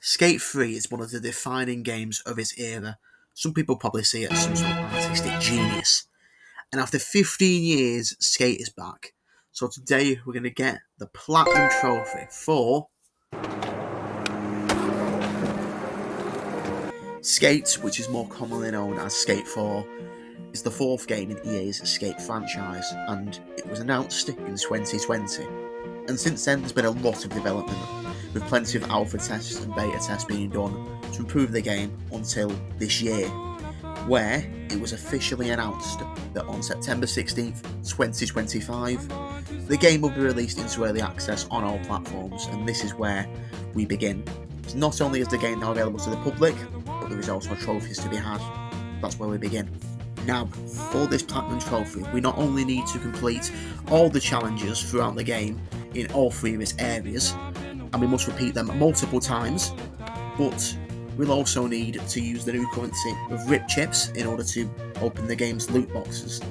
Skate 3 is one of the defining games of its era. Some people probably see it as some sort of artistic genius. And after 15 years, Skate is back. So today we're going to get the Platinum Trophy for Skate, which is more commonly known as Skate 4, is the fourth game in EA's Skate franchise, and it was announced in 2020. And since then, there's been a lot of development, with plenty of alpha tests and beta tests being done to improve the game until this year, where it was officially announced that on September 16th, 2025, the game will be released into early access on all platforms, and this is where we begin. Not only is the game now available to the public, but there is also trophies to be had. That's where we begin. Now, for this Platinum Trophy, we not only need to complete all the challenges throughout the game in all three of its areas, and we must repeat them multiple times, but we'll also need to use the new currency of RIP chips in order to open the game's loot boxes,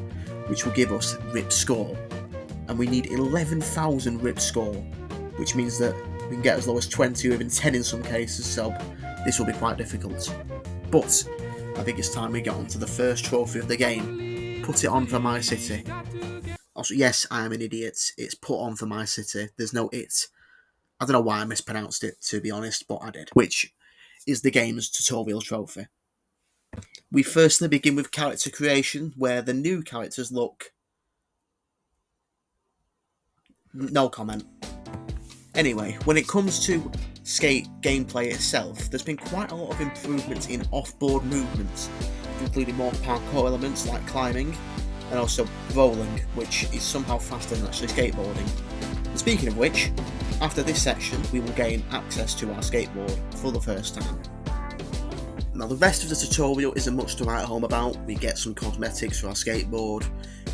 which will give us RIP score. And we need 11,000 RIP score, which means that we can get as low as 20 or even 10 in some cases, so this will be quite difficult. But I think it's time we get on to the first trophy of the game. Put it on for my city. Also, yes, I am an idiot. It's put on for my city. There's no it. I don't know why I mispronounced it, to be honest, but I did. Which is the game's tutorial trophy. We firstly begin with character creation, where the new characters look... No comment. Anyway, when it comes to Skate gameplay itself, there's been quite a lot of improvements in off-board movements, including more parkour elements like climbing, and also rolling, which is somehow faster than actually skateboarding. And speaking of which, after this section, we will gain access to our skateboard for the first time. Now, the rest of the tutorial isn't much to write home about. We get some cosmetics for our skateboard,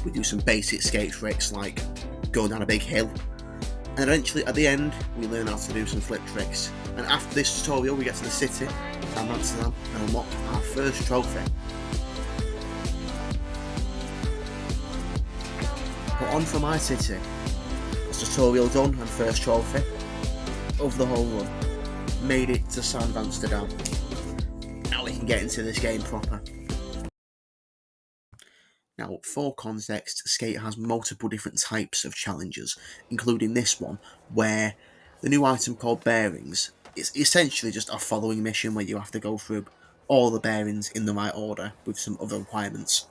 we do some basic skate tricks like go down a big hill, and eventually at the end we learn how to do some flip tricks. And after this tutorial we get to the city and Amsterdam and unlock our first trophy. But on for my city. That's tutorial done and first trophy of the whole run. Made it to San Amsterdam. Now we can get into this game proper. Now, for context, Skate has multiple different types of challenges, including this one, where the new item called Bearings is essentially just a following mission where you have to go through all the bearings in the right order with some other requirements.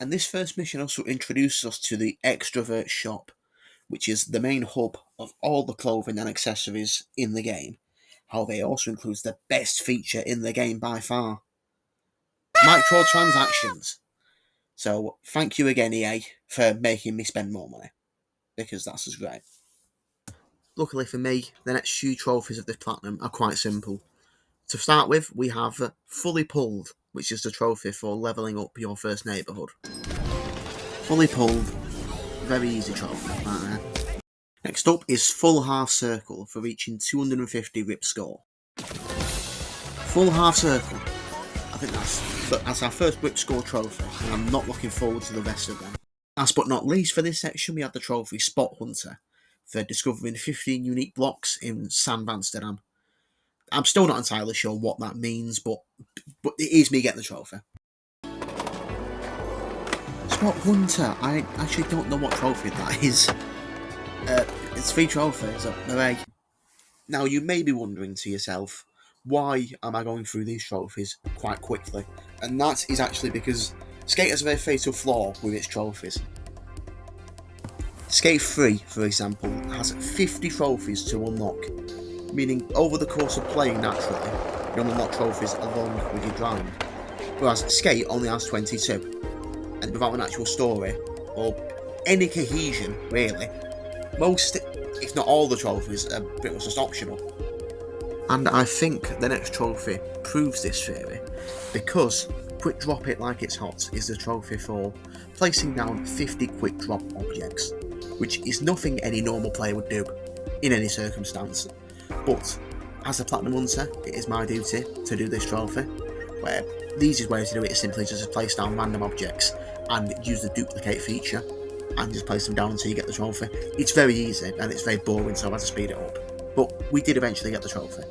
And this first mission also introduces us to the Extrovert Shop, which is the main hub of all the clothing and accessories in the game. However, it also includes the best feature in the game by far: microtransactions. So, thank you again, EA, for making me spend more money, because that's just great. Luckily for me, the next few trophies of this Platinum are quite simple. To start with, we have Fully Pulled, which is the trophy for levelling up your first neighbourhood. Fully Pulled, very easy trophy, right there. Next up is Full Half Circle for reaching 250 RIP score. Full Half Circle. I think that's our first RIP score trophy, and I'm not looking forward to the rest of them. Last but not least for this section, we have the trophy Spot Hunter for discovering 15 unique blocks in San Amsterdam. I'm still not entirely sure what that means, but it is me getting the trophy. Spot Hunter, I actually don't know what trophy that is. It's 3 trophies, hooray. Now you may be wondering to yourself, why am I going through these trophies quite quickly? And that is actually because Skate has a very fatal flaw with its trophies. Skate 3, for example, has 50 trophies to unlock, meaning over the course of playing naturally, you'll unlock trophies along with your grind. Whereas Skate only has 22, and without an actual story, or any cohesion really, most, if not all the trophies are pretty much just optional. And I think the next trophy proves this theory, because Quick Drop It Like It's Hot is the trophy for placing down 50 quick drop objects, which is nothing any normal player would do in any circumstance. But as a Platinum Hunter, it is my duty to do this trophy, where the easiest way to do it is simply just to place down random objects and use the duplicate feature and just place them down until you get the trophy. It's very easy and it's very boring, so I had to speed it up. but we did eventually get the trophy.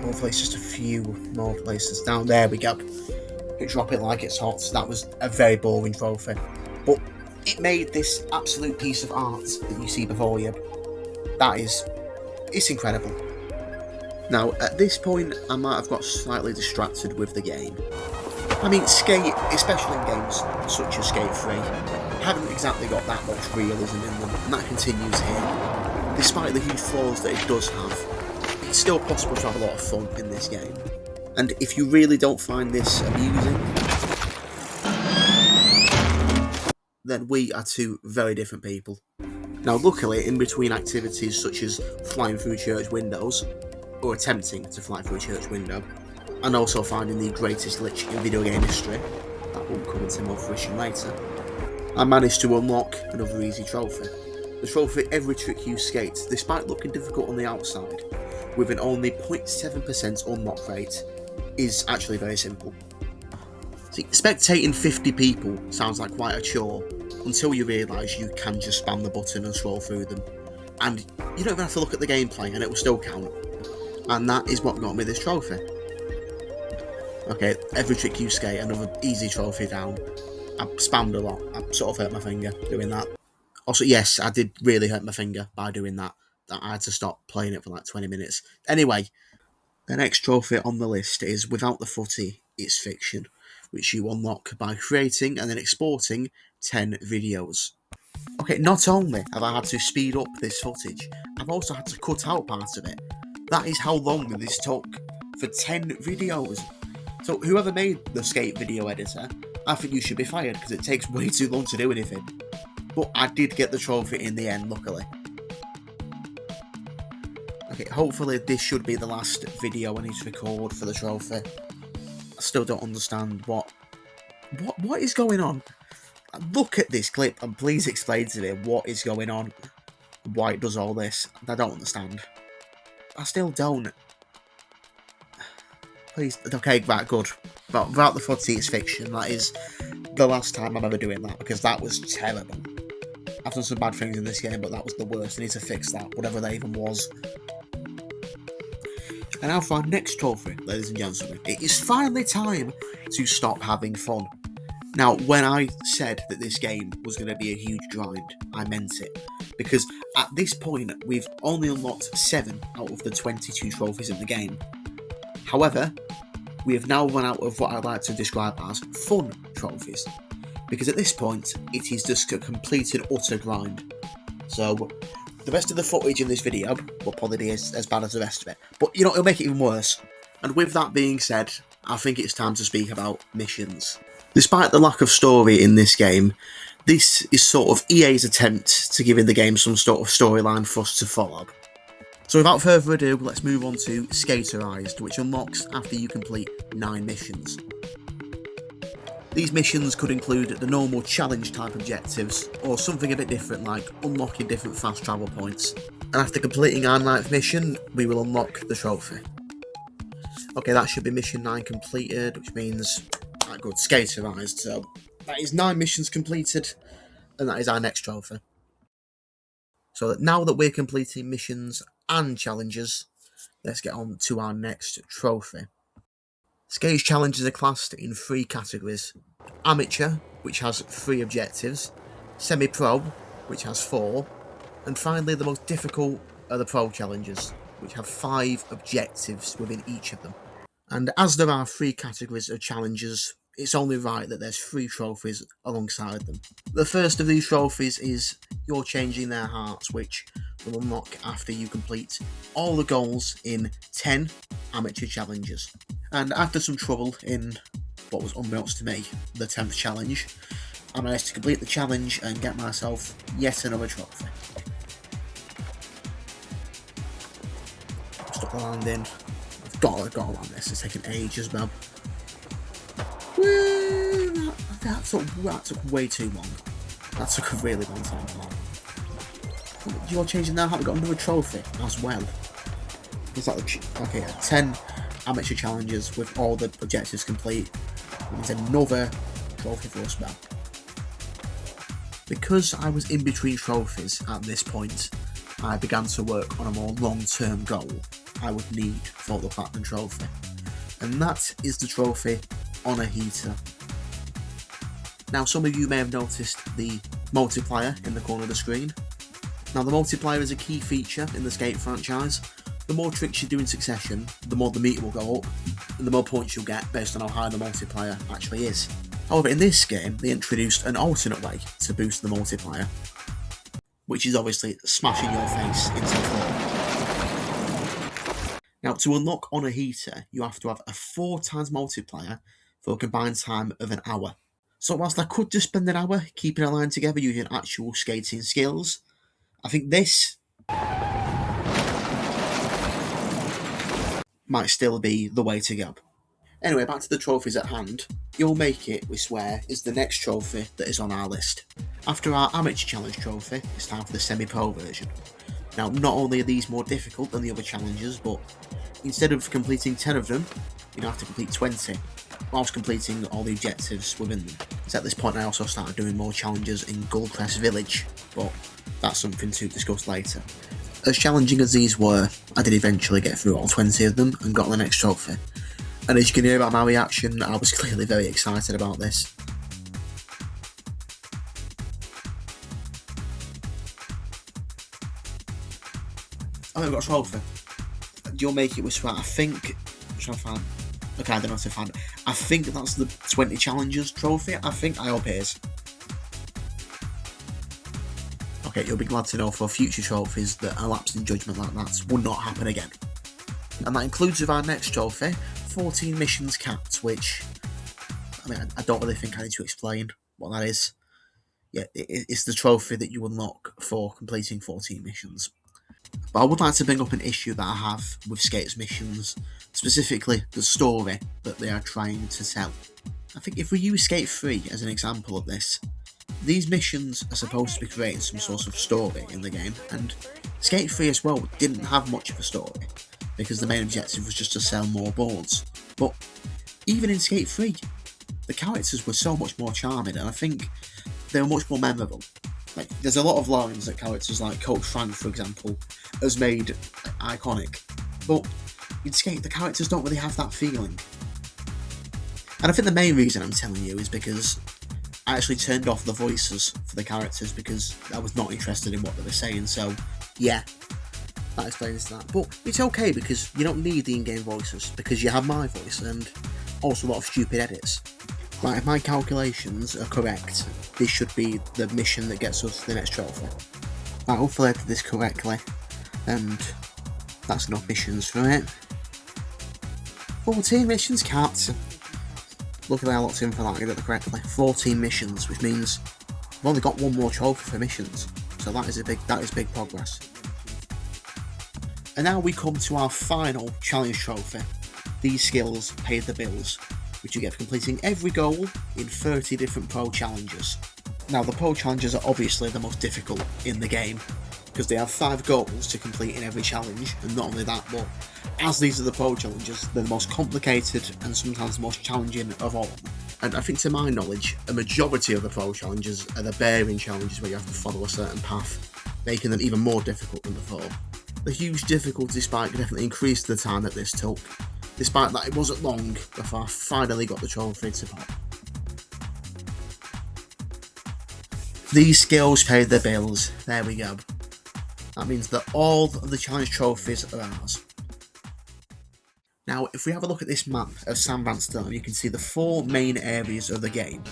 Hopefully it's just a few more places down. There we go. You drop it like it's hot. That was a very boring trophy, but it made this absolute piece of art that you see before you. It's incredible. Now, at this point, I might have got slightly distracted with the game. I mean, Skate, especially in games such as Skate 3, haven't exactly got that much realism in them, and that continues here. Despite the huge flaws that it does have, it's still possible to have a lot of fun in this game. And if you really don't find this amusing, then we are two very different people. Now, luckily, in between activities such as flying through church windows, or attempting to fly through a church window, and also finding the greatest glitch in video game history, that will come into more fruition later, I managed to unlock another easy trophy. The trophy Every Trick You Skate, despite looking difficult on the outside, with an only 0.7% unlock rate, is actually very simple. See, spectating 50 people sounds like quite a chore, until you realise you can just spam the button and scroll through them, and you don't even have to look at the gameplay and it will still count. And that is what got me this trophy. Okay, Every Trick You Skate, another easy trophy down. I spammed a lot. I sort of hurt my finger doing that. Also, yes, I did really hurt my finger by doing that. I had to stop playing it for like 20 minutes. Anyway, the next trophy on the list is Without the Footy, It's Fiction, which you unlock by creating and then exporting 10 videos. Okay, not only have I had to speed up this footage, I've also had to cut out parts of it. That is how long this took, for 10 videos. So whoever made the Skate video editor, I think you should be fired, because it takes way too long to do anything. But I did get the trophy in the end, luckily. Okay, hopefully this should be the last video I need to record for the trophy. I still don't understand what is going on. Look at this clip and please explain to me what is going on, why it does all this. I don't understand. I still don't. Please, okay, right, good. But Without the Footy, It's Fiction. That is the last time I'm ever doing that, because that was terrible. I've done some bad things in this game, but that was the worst. I need to fix that, whatever that even was. And now for our next trophy, ladies and gentlemen. It is finally time to stop having fun. Now, when I said that this game was going to be a huge grind, I meant it. Because at this point, we've only unlocked 7 out of the 22 trophies in the game. However, we have now run out of what I'd like to describe as fun trophies. Because at this point, it is just a complete and utter grind. So, the rest of the footage in this video will probably be as bad as the rest of it. But, you know, it'll make it even worse. And with that being said, I think it's time to speak about missions. Despite the lack of story in this game, this is sort of EA's attempt to give the game some sort of storyline for us to follow. So without further ado, let's move on to Skaterized, which unlocks after you complete 9 missions. These missions could include the normal challenge type objectives, or something a bit different like unlocking different fast travel points. And after completing our 9th mission, we will unlock the trophy. Okay, that should be mission 9 completed, which means, right, good, Skaterized. So that is 9 missions completed, and that is our next trophy. So that now that we're completing missions and challenges, let's get on to our next trophy. Skate challenges are classed in 3 categories: Amateur, which has 3 objectives, Semi-Pro, which has 4, and finally the most difficult are the Pro challenges, which have 5 objectives within each of them. And as there are 3 categories of challenges, it's only right that there's 3 trophies alongside them. The first of these trophies is You're Changing Their Hearts, which will unlock after you complete all the goals in 10 amateur challenges. And after some trouble in what was unbeknownst to me, the 10th challenge, I managed to complete the challenge and get myself yet another trophy. Stuck the landing. I've got to land this. It's taken ages, man. That took way too long. That took a really long time. You're Changing Their Heart. We got another trophy as well. It's like 10 amateur challenges with all the objectives complete. It means another trophy for us now. Because I was in between trophies at this point, I began to work on a more long-term goal I would need for the Platinum Trophy, and that is the trophy on a heater. Now, some of you may have noticed the multiplier in the corner of the screen. Now, the multiplier is a key feature in the Skate franchise. The more tricks you do in succession, the more the meter will go up, and the more points you'll get based on how high the multiplier actually is. However, in this game, they introduced an alternate way to boost the multiplier, which is obviously smashing your face into the floor. Now, to unlock on a heater, you have to have a 4 times multiplier for a combined time of an hour. So whilst I could just spend an hour keeping a line together using actual skating skills, I think this might still be the way to go. Anyway, back to the trophies at hand. You'll Make It, we swear, is the next trophy that is on our list. After our Amateur Challenge trophy, it's time for the semi-pro version. Now, not only are these more difficult than the other challenges, but instead of completing 10 of them, you have to complete 20, whilst completing all the objectives within them. So at this point I also started doing more challenges in Goldcrest Village, but that's something to discuss later. As challenging as these were, I did eventually get through all 20 of them and got the next trophy. And as you can hear by my reaction, I was clearly very excited about this. Oh, I've got a trophy. You'll Make It, we swear, I think... Should I find? Okay, I don't know how to find it. I think that's the 20 challenges trophy. I hope it is. Okay, you'll be glad to know for future trophies that a lapse in judgment like that will not happen again. And that includes with our next trophy, 14 missions capped, which, I mean, I don't really think I need to explain what that is. Yeah, it's the trophy that you unlock for completing 14 missions. But I would like to bring up an issue that I have with Skate's missions, specifically the story that they are trying to tell. I think if we use Skate 3 as an example of this, these missions are supposed to be creating some sort of story in the game, and Skate 3 as well didn't have much of a story, because the main objective was just to sell more boards. But even in Skate 3, the characters were so much more charming, and I think they were much more memorable. Like, there's a lot of lines that characters like Coach Frank, for example, has made iconic, but in Skate, the characters don't really have that feeling. And I think the main reason I'm telling you is because I actually turned off the voices for the characters because I was not interested in what they were saying, so yeah, that explains that. But it's okay because you don't need the in-game voices, because you have my voice and also a lot of stupid edits. Right, if my calculations are correct, this should be the mission that gets us the next trophy. Right, hopefully I did this correctly, and that's enough missions for it. 14 missions capped. Luckily I locked in for that, I did it correctly. 14 missions, which means I've only got one more trophy for missions, so that is big progress. And now we come to our final challenge trophy. These skills pay the bills, which you get for completing every goal in 30 different pro challenges. Now, the pro challenges are obviously the most difficult in the game, because they have 5 goals to complete in every challenge, and not only that, but as these are the pro challenges, they're the most complicated and sometimes the most challenging of all. And I think, to my knowledge, a majority of the pro challenges are the bearing challenges where you have to follow a certain path, making them even more difficult than before. The huge difficulty spike definitely increased the time that this took, despite that it wasn't long before I finally got the trophy to pop. These skills paid their bills, there we go. That means that all of the challenge trophies are ours. Now, if we have a look at this map of San Vanstone, you can see the 4 main areas of the game,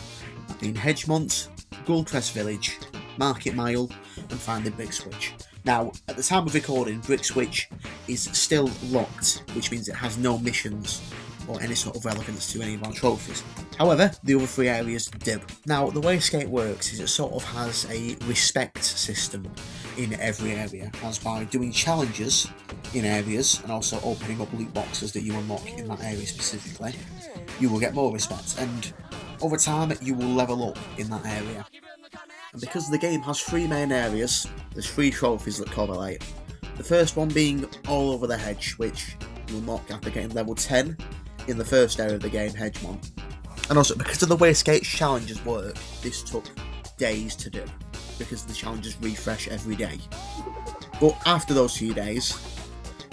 that being Hedgemont, Goldcrest Village, Market Mile, and finally Brick Switch. Now, at the time of recording, Brick Switch is still locked, which means it has no missions or any sort of relevance to any of our trophies. However, the other 3 areas do. Now, the way Skate works is it sort of has a respect system in every area, as by doing challenges in areas and also opening up loot boxes that you unlock in that area specifically, you will get more respect, and over time you will level up in that area. And because the game has 3 main areas, there's 3 trophies that correlate. The first one being All Over the Hedge, which you unlock after getting level 10 in the first area of the game, Hedgemont. And also, because of the way Skate's challenges work, this took days to do. because the challenges refresh every day. But after those few days,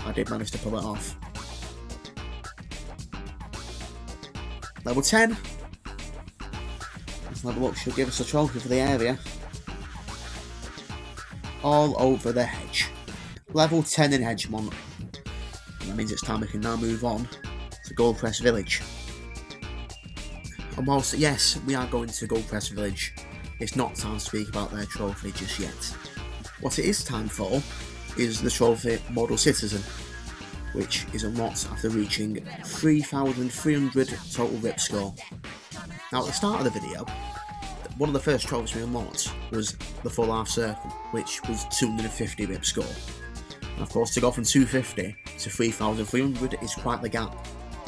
I did manage to pull it off. Level 10. Let's have a look, should give us a trophy for the area. All over the hedge. Level 10 in Hedgemont. And that means it's time we can now move on to Goldcrest Village. And whilst, yes, we are going to Goldcrest Village, it's not time to speak about their trophy just yet. What it is time for is the trophy Model Citizen, which is unlocked after reaching 3,300 total rip score. Now at the start of the video, one of the first trophies we unlocked was the full half circle, which was 250 rip score. And of course, to go from 250 to 3,300 is quite the gap.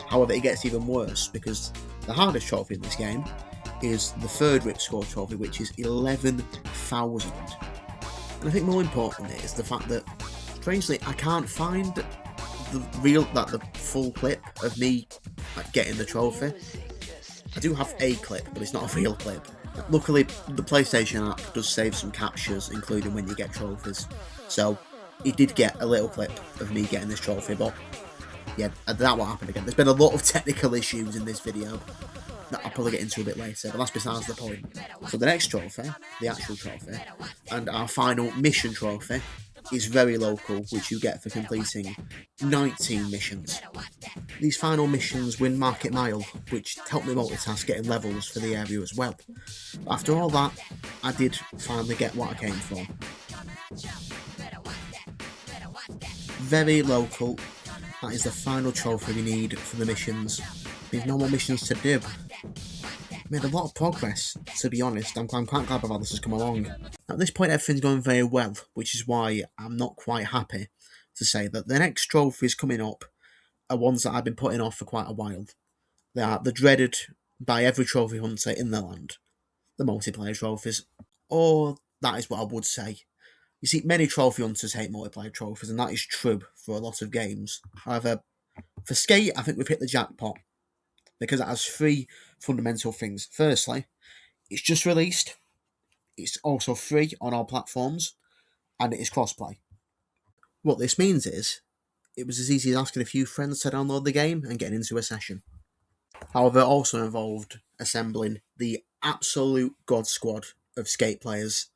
However, it gets even worse because the hardest trophy in this game is the third rip score trophy, which is 11,000. And I think more importantly is the fact that, strangely, I can't find the full clip of me getting the trophy. I do have a clip, but it's not a real clip. Luckily, the PlayStation app does save some captures, including when you get trophies. So, it did get a little clip of me getting this trophy, but yeah, that won't happen again. There's been a lot of technical issues in this video that I'll probably get into a bit later, but that's besides the point. So the next trophy, the actual trophy, and our final mission trophy is very local, which you get for completing 19 missions. These final missions win Market Mile, which helped me multitask getting levels for the area as well. But after all that, I did finally get what I came for. Very local. That is the final trophy we need for the missions. We have no more missions to do. Made a lot of progress, to be honest. I'm quite glad about how this has come along. At this point, everything's going very well, which is why I'm not quite happy to say that the next trophies coming up are ones that I've been putting off for quite a while. They are the dreaded by every trophy hunter in the land, the multiplayer trophies. Or that is what I would say. You see, many trophy hunters hate multiplayer trophies, and that is true for a lot of games. However, for Skate, I think we've hit the jackpot, because it has three fundamental things. Firstly, it's just released, it's also free on all platforms, and it is crossplay. What this means is, it was as easy as asking a few friends to download the game and getting into a session. However, it also involved assembling the absolute god squad of Skate players,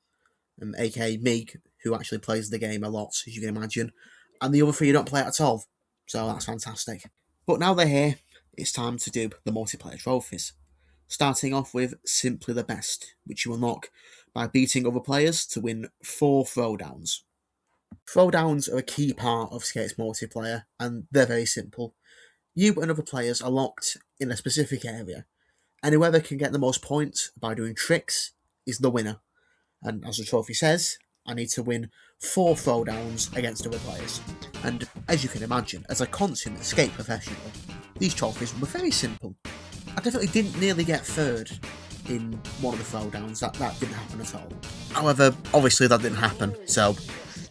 aka me, who actually plays the game a lot, as you can imagine, and the other three don't play it at all, so that's fantastic. But now they're here, it's time to do the multiplayer trophies. Starting off with Simply the Best, which you unlock by beating other players to win 4 throwdowns. Throwdowns are a key part of Skate's multiplayer, and they're very simple. You and other players are locked in a specific area, and whoever can get the most points by doing tricks is the winner. And as the trophy says, I need to win 4 throwdowns against other players. And as you can imagine, as a consummate Skate professional, these trophies were very simple. I definitely didn't nearly get third in one of the throwdowns, that didn't happen at all. However, obviously that didn't happen, so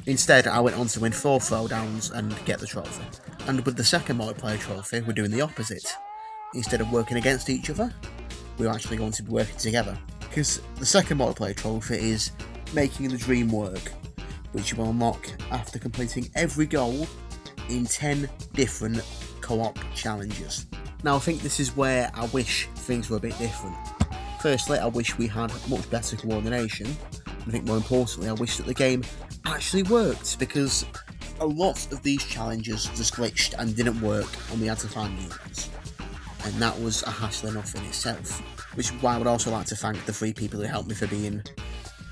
instead I went on to win 4 throwdowns and get the trophy. And with the second multiplayer trophy, we're doing the opposite. Instead of working against each other, we're actually going to be working together. Because the second multiplayer trophy is Making the Dream Work, which you will unlock after completing every goal in 10 different co-op challenges. Now I think this is where I wish things were a bit different. Firstly, I wish we had much better coordination. I think more importantly, I wish that the game actually worked, because a lot of these challenges just glitched and didn't work and we had to find new ones. And that was a hassle enough in itself. Which is why I would also like to thank the 3 people who helped me for being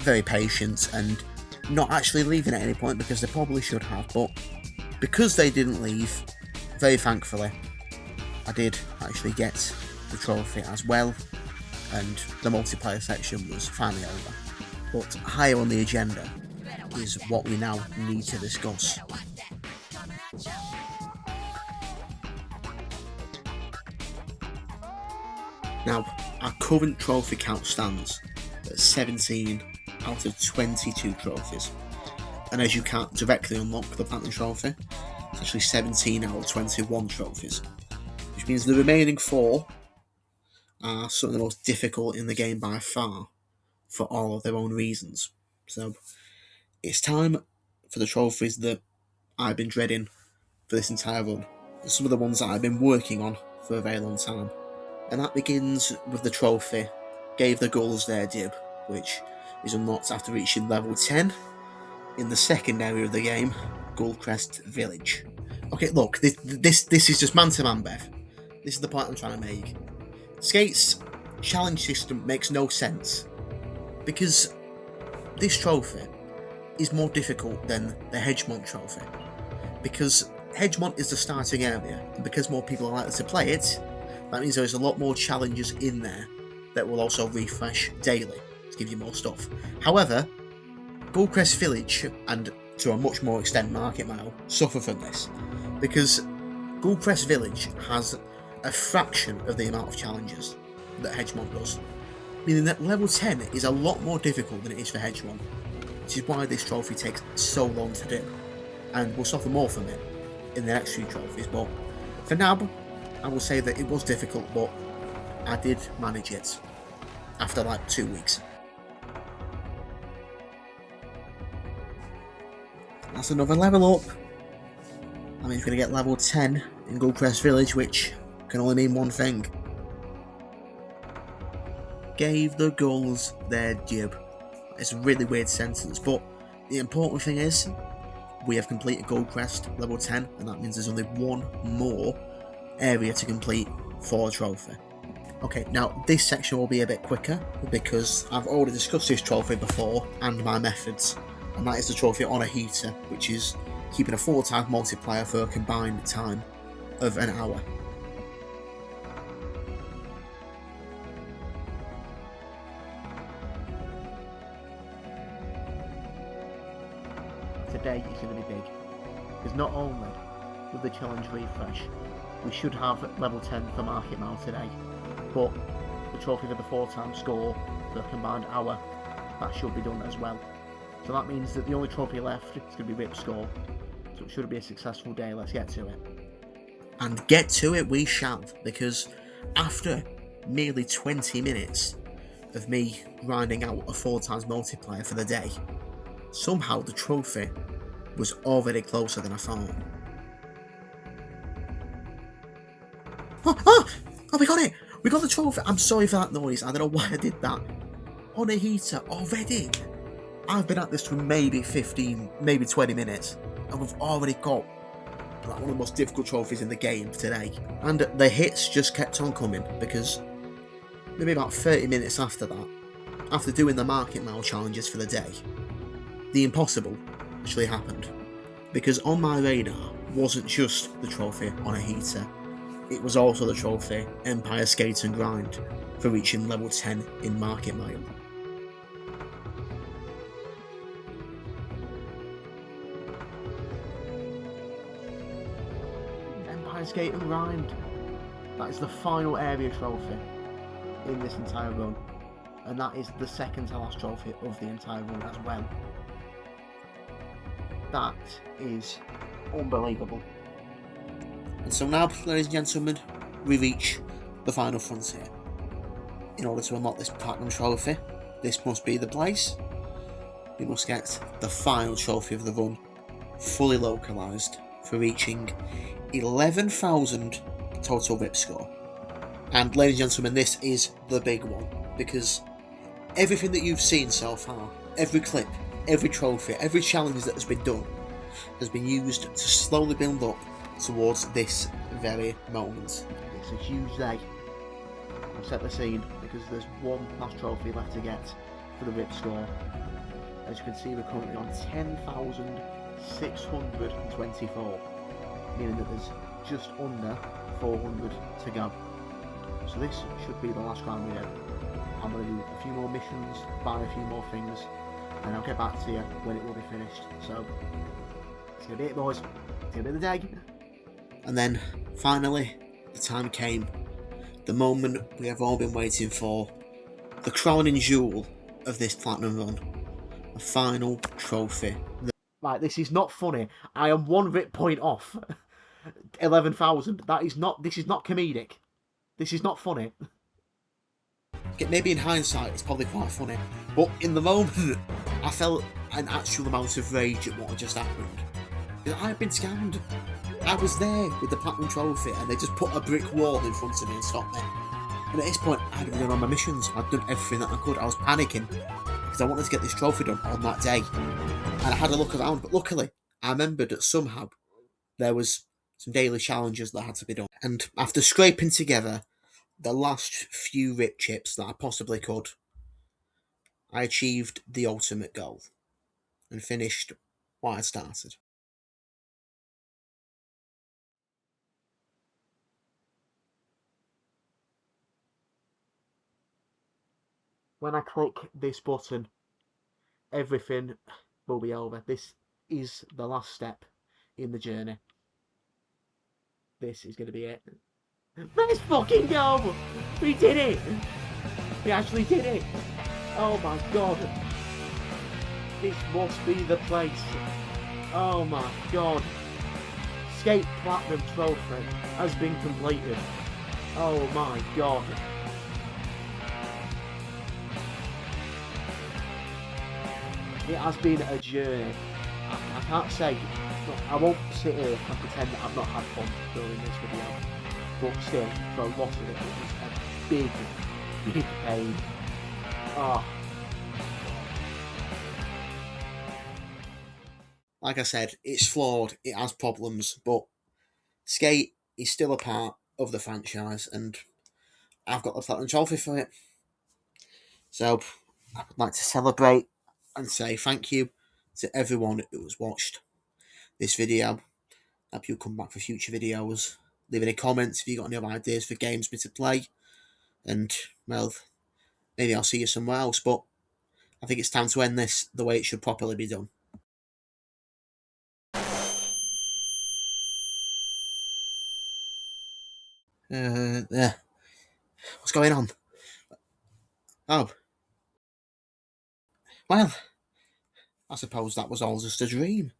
very patient and not actually leaving at any point, because they probably should have, but because they didn't leave, very thankfully, I did actually get the trophy as well, and the multiplayer section was finally over. But higher on the agenda is what we now need to discuss. Now, our current trophy count stands at 17 out of 22 trophies. And as you can't directly unlock the Platinum Trophy, it's actually 17 out of 21 trophies. Which means the remaining 4 are some of the most difficult in the game by far, for all of their own reasons. So it's time for the trophies that I've been dreading for this entire run. Some of the ones that I've been working on for a very long time. And that begins with the trophy Gave the Gulls Their Dib, which is unlocked after reaching level 10 in the second area of the game, Gullcrest Village. Okay, look, this is just man-to-man, Bev. This is the point I'm trying to make. Skate's challenge system makes no sense, because this trophy is more difficult than the Hedgemont trophy. Because Hedgemont is the starting area, and because more people are likely to play it, that means there's a lot more challenges in there that will also refresh daily to give you more stuff. However, Gullcrest Village, and to a much more extent Market Mile, suffer from this, because Gullcrest Village has a fraction of the amount of challenges that Hedgemont does, meaning that level 10 is a lot more difficult than it is for Hedgemont, which is why this trophy takes so long to do, and we'll suffer more from it in the next few trophies. But for now, I will say that it was difficult, but I did manage it after like 2 weeks. That's another level up. That means we're going to get level 10 in Gullcrest Village, which can only mean one thing. Gave the Gulls Their Dib. It's a really weird sentence, but the important thing is we have completed Gullcrest level 10, and that means there's only one more area to complete for a trophy. Okay, now this section will be a bit quicker because I've already discussed this trophy before and my methods, and that is the trophy on a heater, which is keeping a 4-time multiplier for a combined time of an hour. Today is going to be big, because not only with the challenge refresh, we should have level 10 for Market Mile today, but the trophy for the 4-time score for a combined hour, that should be done as well. So that means that the only trophy left is going to be Rip Score, so it should be a successful day. Let's get to it. And get to it we shall, because after merely 20 minutes of me grinding out a 4-times multiplier for the day, somehow the trophy was already closer than I thought. Oh, we got it! We got the trophy! I'm sorry for that noise, I don't know why I did that. On a heater, already! I've been at this for maybe 15, maybe 20 minutes, and we've already got like one of the most difficult trophies in the game today. And the hits just kept on coming, because maybe about 30 minutes after that, after doing the Market Mile challenges for the day, the impossible actually happened. Because on my radar wasn't just the trophy on a heater, it was also the trophy Empire Skate and Grind for reaching level 10 in Market Mile. Empire Skate and Grind. That is the final area trophy in this entire run, and that is the second to last trophy of the entire run as well. That is unbelievable. And so now, ladies and gentlemen, we reach the final frontier. In order to unlock this platinum trophy, this must be the place. We must get the final trophy of the run fully localised for reaching 11,000 total rip score. And ladies and gentlemen, this is the big one, because everything that you've seen so far, every clip, every trophy, every challenge that has been done, has been used to slowly build up towards this very moment. It's a huge day. I'll set the scene, because there's one last trophy left to get for the rip score. As you can see, we're currently on 10,624, meaning that there's just under 400 to go. So this should be the last grind we do. I'm going to do a few more missions, buy a few more things, and I'll get back to you when it will be finished. So it's going to be it, boys. It's going to be the day. And then, finally, the time came. The moment we have all been waiting for. The crowning jewel of this platinum run. A final trophy. Right, this is not funny. I am 1 rip point off 11,000. This is not comedic. This is not funny. Maybe in hindsight, it's probably quite funny. But in the moment, I felt an actual amount of rage at what had just happened. I had been scammed. I was there with the platinum trophy, and they just put a brick wall in front of me and stopped me. And at this point, I had been on my missions. I'd done everything that I could. I was panicking because I wanted to get this trophy done on that day. And I had a look around, but luckily, I remembered that somehow there was some daily challenges that had to be done. And after scraping together the last few rip chips that I possibly could, I achieved the ultimate goal and finished what I started. When I click this button, everything will be over. This is the last step in the journey. This is going to be it. Let's fucking go! We did it! We actually did it! Oh my god! This must be the place. Oh my god! Skate Platinum Trophy has been completed. Oh my god! It has been a journey. I can't say, I won't sit here and pretend that I've not had fun during this video, but still, for a lot of it, it was a big, big pain. Oh. Like I said, it's flawed, it has problems, but Skate is still a part of the franchise, and I've got the Platinum Trophy for it. So, I would like to celebrate and say thank you to everyone who has watched this video. Hope you'll come back for future videos. Leave any comments if you've got any other ideas for games for me to play. And, well, maybe I'll see you somewhere else. But I think it's time to end this the way it should properly be done. There. What's going on? Oh. Well, I suppose that was all just a dream.